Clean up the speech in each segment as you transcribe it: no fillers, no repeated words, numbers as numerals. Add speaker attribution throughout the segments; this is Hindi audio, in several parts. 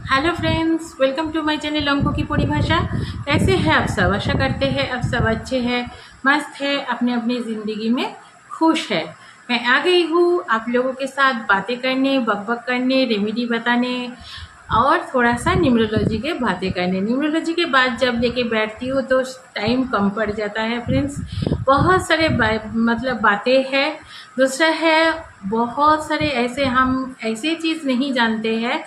Speaker 1: Hello friends, welcome to my channel अंकों की परिभाषा। कैसे हैं आप सब? आशा करते हैं आप सब अच्छे हैं, मस्त है, अपने अपनी ज़िंदगी में खुश है। मैं आ गई हूँ आप लोगों के साथ बातें करने, बकबक करने, रेमेडी बताने और थोड़ा सा न्यूमरोलॉजी के बातें करने। न्यूमरोलॉजी के बाद जब लेके बैठती हूँ तो टाइम कम पड़ जाता है फ्रेंड्स। बहुत सारे मतलब बातें हैं। दूसरा है, बहुत सारे ऐसे हम ऐसे चीज़ नहीं जानते हैं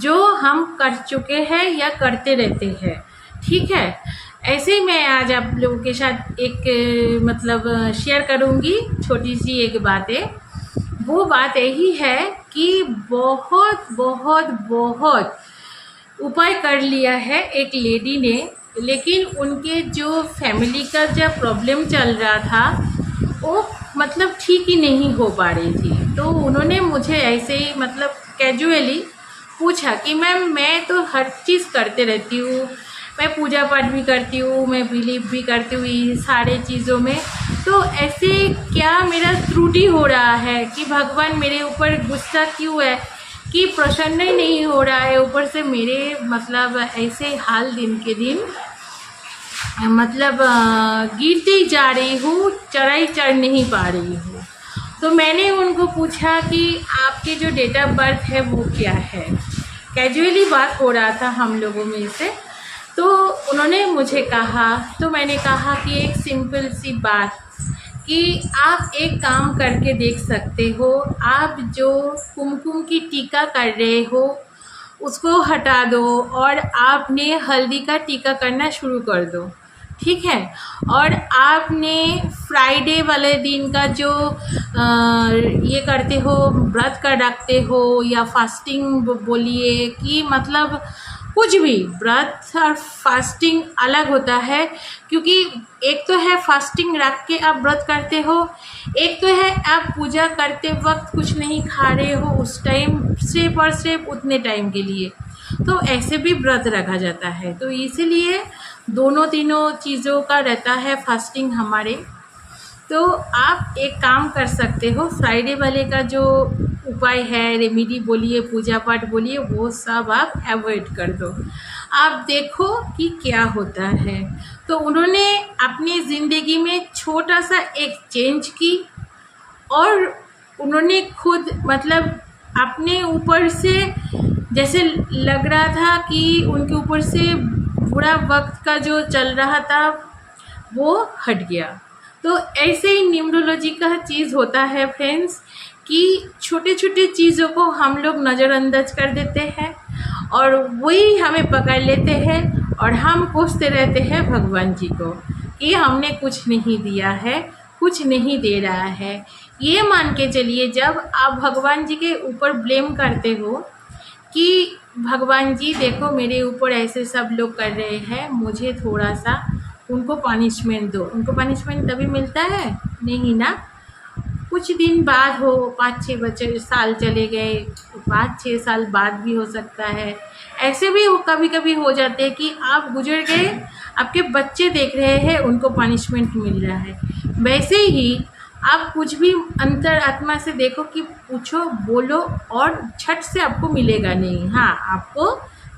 Speaker 1: जो हम कर चुके हैं या करते रहते हैं। ठीक है, ऐसे ही मैं आज आप लोगों के साथ एक मतलब शेयर करूँगी छोटी सी एक बातें। वो बात यही है कि बहुत बहुत बहुत उपाय कर लिया है एक लेडी ने, लेकिन उनके जो फैमिली का जब प्रॉब्लम चल रहा था वो मतलब ठीक ही नहीं हो पा रही थी। तो उन्होंने मुझे ऐसे ही मतलब कैजुअली पूछा कि मैम मैं तो हर चीज़ करते रहती हूँ, मैं पूजा पाठ भी करती हूँ, मैं बिलीव भी करती हूँ ये सारे चीज़ों में, तो ऐसे क्या मेरा त्रुटि हो रहा है कि भगवान मेरे ऊपर गुस्सा क्यों है कि प्रसन्न ही नहीं हो रहा है। ऊपर से मेरे मतलब ऐसे हाल दिन के दिन मतलब गिरती जा रही हूँ, चढ़ाई चढ़ नहीं पा रही हूँ। तो मैंने उनको पूछा कि आपके जो डेट ऑफ बर्थ है वो क्या है। कैजुअली बात हो रहा था हम लोगों में से। तो उन्होंने मुझे कहा, तो मैंने कहा कि एक सिंपल सी बात कि आप एक काम करके देख सकते हो। आप जो कुमकुम की टीका कर रहे हो उसको हटा दो और आपने हल्दी का टीका करना शुरू कर दो। ठीक है, और आपने फ्राइडे वाले दिन का जो ये करते हो, व्रत कर रखते हो या फास्टिंग बोलिए कि मतलब कुछ भी, व्रत और फास्टिंग अलग होता है। क्योंकि एक तो है फास्टिंग रख के आप व्रत करते हो, एक तो है आप पूजा करते वक्त कुछ नहीं खा रहे हो उस टाइम, सिर्फ और सिर्फ उतने टाइम के लिए, तो ऐसे भी व्रत रखा जाता है। तो इसीलिए दोनों तीनों चीज़ों का रहता है फास्टिंग हमारे। तो आप एक काम कर सकते हो, फ्राइडे वाले का जो उपाय है, रेमेडी बोलिए, पूजा पाठ बोलिए, वो सब आप अवॉइड कर दो। आप देखो कि क्या होता है। तो उन्होंने अपनी ज़िंदगी में छोटा सा एक चेंज की और उन्होंने खुद मतलब अपने ऊपर से जैसे लग रहा था कि उनके ऊपर से बुरा वक्त का जो चल रहा था वो हट गया। तो ऐसे ही न्यूमरोलॉजी का चीज़ होता है फ्रेंड्स कि छोटे छोटे चीज़ों को हम लोग नज़रअंदाज कर देते हैं और वही हमें पकड़ लेते हैं और हम पूछते रहते हैं भगवान जी को कि हमने कुछ नहीं दिया है, कुछ नहीं दे रहा है। ये मान के चलिए, जब आप भगवान जी के ऊपर ब्लेम करते हो कि भगवान जी देखो मेरे ऊपर ऐसे सब लोग कर रहे हैं, मुझे थोड़ा सा उनको पनिशमेंट दो। उनको पनिशमेंट तभी मिलता है नहीं ना, कुछ दिन बाद हो, 5-6 साल चले गए, 5-6 साल बाद भी हो सकता है। ऐसे भी कभी कभी हो जाते हैं कि आप गुजर गए, आपके बच्चे देख रहे हैं, उनको पनिशमेंट मिल रहा है। वैसे ही आप कुछ भी अंतर आत्मा से देखो कि पूछो, बोलो और झट से आपको मिलेगा नहीं। हाँ, आपको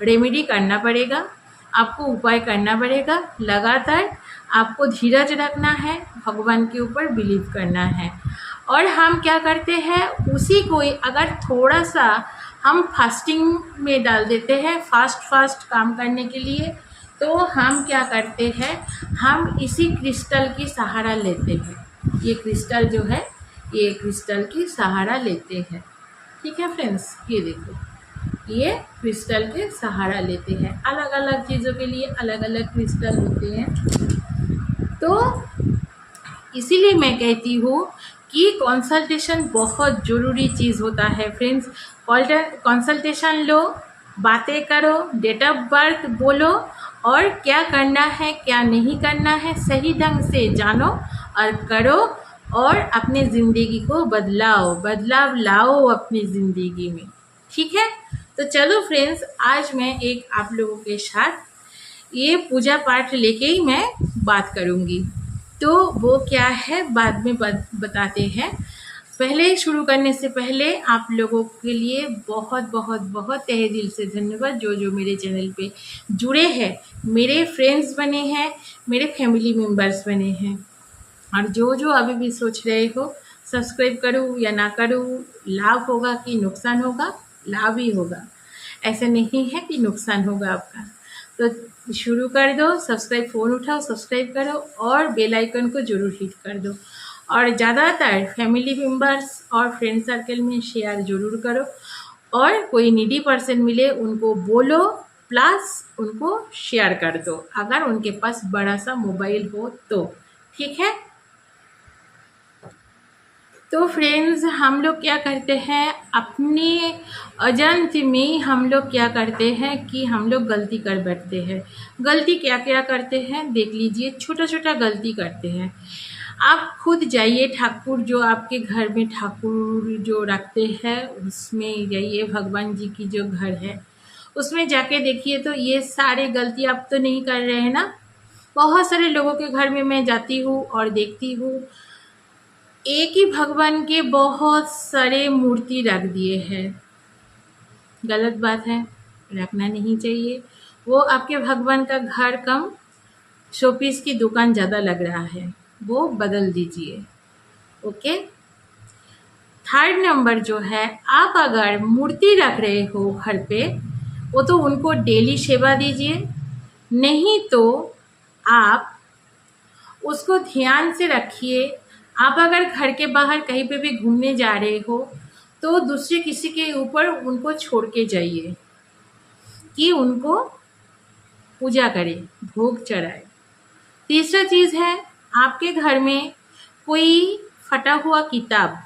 Speaker 1: रेमेडी करना पड़ेगा, आपको उपाय करना पड़ेगा, लगातार आपको धीरज रखना है, भगवान के ऊपर बिलीव करना है। और हम क्या करते हैं, उसी को अगर थोड़ा सा हम फास्टिंग में डाल देते हैं, फास्ट काम करने के लिए, तो हम क्या करते हैं, हम इसी क्रिस्टल की सहारा लेते हैं। ये क्रिस्टल जो है, ये क्रिस्टल की सहारा लेते हैं। ठीक है फ्रेंड्स, ये देखो, ये क्रिस्टल के सहारा लेते हैं। अलग अलग चीज़ों के लिए अलग अलग क्रिस्टल होते हैं। तो इसीलिए मैं कहती हूँ कि कंसल्टेशन बहुत ज़रूरी चीज़ होता है फ्रेंड्स। कंसल्टेशन लो, बातें करो, डेट ऑफ बर्थ बोलो और क्या करना है क्या नहीं करना है सही ढंग से जानो और करो और अपने ज़िंदगी को बदलाव लाओ अपनी ज़िंदगी में। ठीक है, तो चलो फ्रेंड्स, आज मैं एक आप लोगों के साथ ये पूजा पाठ लेके ही मैं बात करूँगी। तो वो क्या है बाद में बताते हैं। पहले शुरू करने से पहले आप लोगों के लिए बहुत बहुत बहुत तहे दिल से धन्यवाद, जो मेरे चैनल पे जुड़े हैं, मेरे फ्रेंड्स बने हैं, मेरे फैमिली मेम्बर्स बने हैं, और जो अभी भी सोच रहे हो सब्सक्राइब करूँ या ना करूँ, लाभ होगा कि नुकसान होगा? लाभ ही होगा, ऐसा नहीं है कि नुकसान होगा आपका। तो शुरू कर दो, सब्सक्राइब, फ़ोन उठाओ, सब्सक्राइब करो और बेल आइकन को ज़रूर हिट कर दो, और ज़्यादातर फैमिली मेम्बर्स और फ्रेंड सर्कल में शेयर ज़रूर करो, और कोई नीडी पर्सन मिले उनको बोलो, प्लस उनको शेयर कर दो अगर उनके पास बड़ा सा मोबाइल हो तो, ठीक है। तो फ्रेंड्स, हम लोग क्या करते हैं, अपने अजानत में हम लोग क्या करते हैं कि हम लोग गलती कर बैठते हैं। गलती क्या क्या करते हैं देख लीजिए, छोटा छोटा गलती करते हैं। आप खुद जाइए, ठाकुर जो आपके घर में ठाकुर जो रखते हैं उसमें जाइए, भगवान जी की जो घर है उसमें जाके देखिए, तो ये सारे गलती आप तो नहीं कर रहे हैं ना। बहुत सारे लोगों के घर में मैं जाती हूँ और देखती हूँ, एक ही भगवान के बहुत सारे मूर्ति रख दिए हैं। गलत बात है, रखना नहीं चाहिए। वो आपके भगवान का घर कम, शोपीस की दुकान ज़्यादा लग रहा है, वो बदल दीजिए, ओके। थर्ड नंबर जो है, आप अगर मूर्ति रख रहे हो घर पे, वो तो उनको डेली सेवा दीजिए, नहीं तो आप उसको ध्यान से रखिए। आप अगर घर के बाहर कहीं पे भी घूमने जा रहे हो तो दूसरे किसी के ऊपर उनको छोड़ के जाइए कि उनको पूजा करे, भोग चढ़ाए। तीसरा चीज़ है, आपके घर में कोई फटा हुआ किताब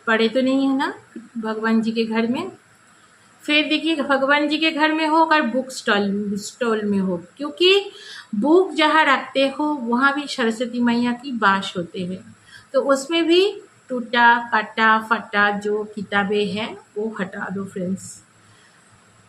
Speaker 1: पढ़े तो नहीं है ना भगवान जी के घर में। फिर देखिए, भगवान जी के घर में हो और बुक स्टॉल में हो, क्योंकि बुक जहाँ रखते हो वहाँ भी सरस्वती मैया की वास होते हैं, तो उसमें भी टूटा काटा फटा जो किताबें हैं वो हटा दो फ्रेंड्स।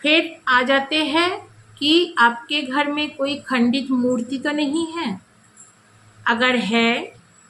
Speaker 1: फिर आ जाते हैं कि आपके घर में कोई खंडित मूर्ति तो नहीं है, अगर है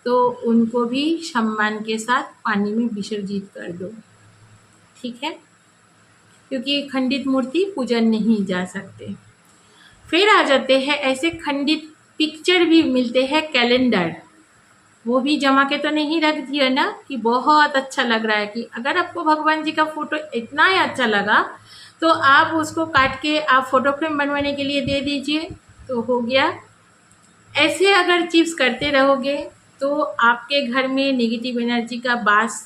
Speaker 1: तो उनको भी सम्मान के साथ पानी में विसर्जित कर दो, ठीक है, क्योंकि खंडित मूर्ति पूजन नहीं जा सकते। फिर आ जाते हैं ऐसे खंडित पिक्चर भी मिलते हैं, कैलेंडर, वो भी जमा के तो नहीं रख दिया ना कि बहुत अच्छा लग रहा है। कि अगर आपको भगवान जी का फोटो इतना ही अच्छा लगा तो आप उसको काट के आप फोटो फ्रेम बनवाने के लिए दे दीजिए, तो हो गया। ऐसे अगर चीज़ करते रहोगे तो आपके घर में नेगेटिव एनर्जी का वास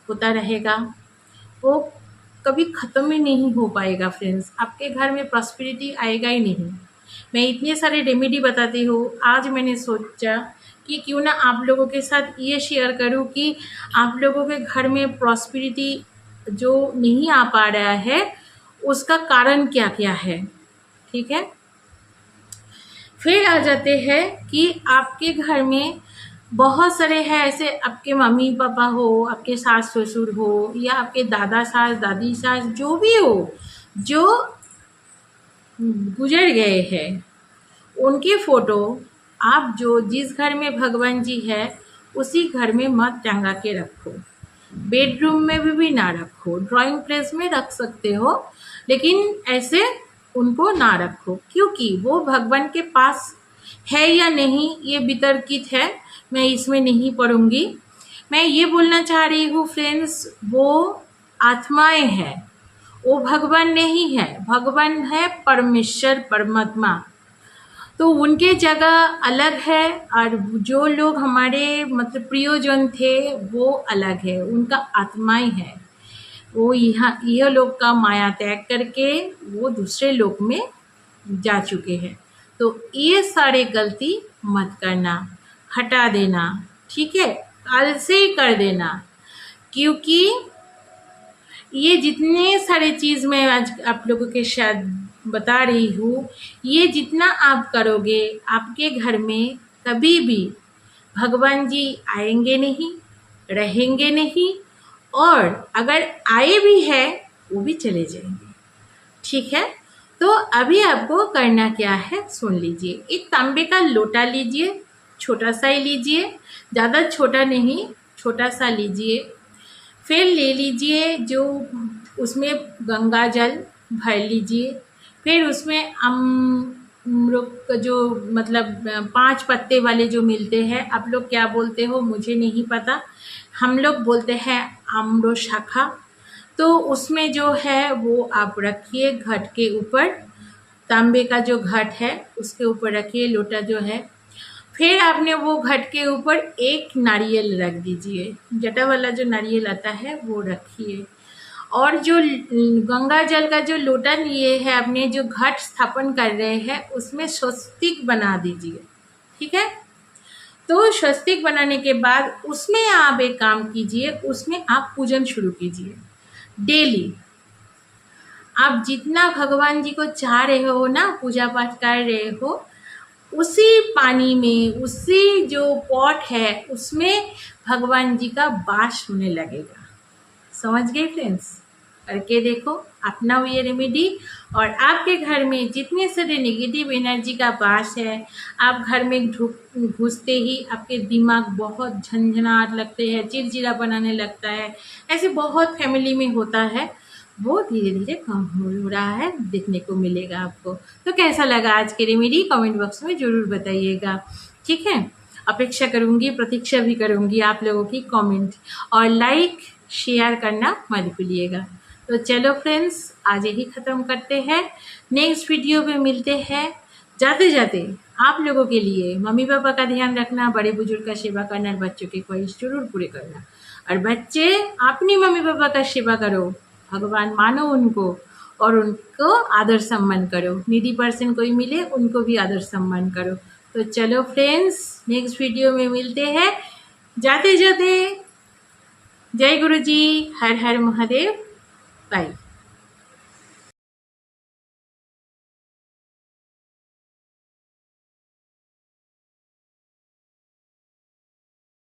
Speaker 1: होता रहेगा, वो कभी ख़त्म ही नहीं हो पाएगा फ्रेंड्स। आपके घर में प्रॉस्पेरिटी आएगा ही नहीं। मैं इतने सारे रेमेडी बताती हूँ, आज मैंने सोचा कि क्यों ना आप लोगों के साथ ये शेयर करूँ कि आप लोगों के घर में प्रॉस्पेरिटी जो नहीं आ पा रहा है उसका कारण क्या क्या है, ठीक है। फिर आ जाते हैं कि आपके घर में बहुत सारे हैं ऐसे, आपके मम्मी पापा हो, आपके सास ससुर हो, या आपके दादा सास दादी सास जो भी हो, जो गुजर गए हैं, उनके फ़ोटो आप जो जिस घर में भगवान जी है उसी घर में मत टंगा के रखो। बेडरूम में भी ना रखो, ड्राइंग प्लेस में रख सकते हो, लेकिन ऐसे उनको ना रखो, क्योंकि वो भगवान के पास है या नहीं ये वितर्कित है, मैं इसमें नहीं पढ़ूंगी। मैं ये बोलना चाह रही हूँ फ्रेंड्स, वो आत्माएं हैं, वो भगवान नहीं है। भगवान है परमेश्वर परमात्मा, तो उनके जगह अलग है, और जो लोग हमारे मतलब प्रियजन थे वो अलग है, उनका आत्माएं है। वो यहाँ यह लोक का माया त्याग करके वो दूसरे लोक में जा चुके हैं। तो ये सारे गलती मत करना, हटा देना, ठीक है, कल से ही कर देना, क्योंकि ये जितने सारे चीज़ मैं आज आप लोगों के शायद बता रही हूँ, ये जितना आप करोगे आपके घर में कभी भी भगवान जी आएंगे नहीं, रहेंगे नहीं, और अगर आए भी है वो भी चले जाएंगे, ठीक है। तो अभी आपको करना क्या है सुन लीजिए। एक तांबे का लोटा लीजिए, छोटा सा ही लीजिए, ज़्यादा छोटा नहीं, छोटा सा लीजिए, फिर ले लीजिए जो उसमें गंगा जल भर लीजिए। फिर उसमें अमरुद का जो मतलब 5 पत्ते वाले जो मिलते हैं, आप लोग क्या बोलते हो मुझे नहीं पता, हम लोग बोलते हैं आम्र शाखा। तो उसमें जो है वो आप रखिए घट के ऊपर, तांबे का जो घट है उसके ऊपर रखिए, लोटा जो है। फिर आपने वो घट के ऊपर एक नारियल रख दीजिए, जटा वाला जो नारियल आता है वो रखिए। और जो गंगा जल का जो लोटा लिए है आपने, जो घट स्थापन कर रहे हैं उसमें स्वस्तिक बना दीजिए, ठीक है। तो स्वस्तिक बनाने के बाद उसमें आप एक काम कीजिए, उसमें आप पूजन शुरू कीजिए डेली। आप जितना भगवान जी को चाह रहे हो ना, पूजा पाठ कर रहे हो, उसी पानी में, उसी जो पॉट है उसमें भगवान जी का वास होने लगेगा। समझ गए फ्रेंड्स? करके देखो, अपनाओ ये रेमेडी। और आपके घर में जितने सारे नेगेटिव एनर्जी का वास है, आप घर में घुसते ही आपके दिमाग बहुत झंझनाहट लगते हैं, चिड़चिड़ा बनाने लगता है, ऐसे बहुत फैमिली में होता है, वो धीरे धीरे कम हो रहा है, देखने को मिलेगा आपको। तो कैसा लगा आज की रेमेडी कमेंट बॉक्स में ज़रूर बताइएगा, ठीक है। अपेक्षा करूँगी, प्रतीक्षा भी करूँगी आप लोगों की कमेंट, और लाइक शेयर करना मत भूलिएगा। तो चलो फ्रेंड्स, आज यही ख़त्म करते हैं, नेक्स्ट वीडियो में मिलते हैं। जाते जाते आप लोगों के लिए मम्मी पापा का ध्यान रखना, बड़े बुजुर्ग का सेवा करना, और बच्चों के ख्वाहिश जरूर पूरे करना। और बच्चे अपनी मम्मी पापा का सेवा करो, भगवान मानो उनको, और उनको आदर सम्मान करो। नीडी पर्सन कोई मिले उनको भी आदर सम्मान करो। तो चलो फ्रेंड्स, नेक्स्ट वीडियो में मिलते हैं। जाते जाते जय गुरु जी, हर हर महादेव, बाय।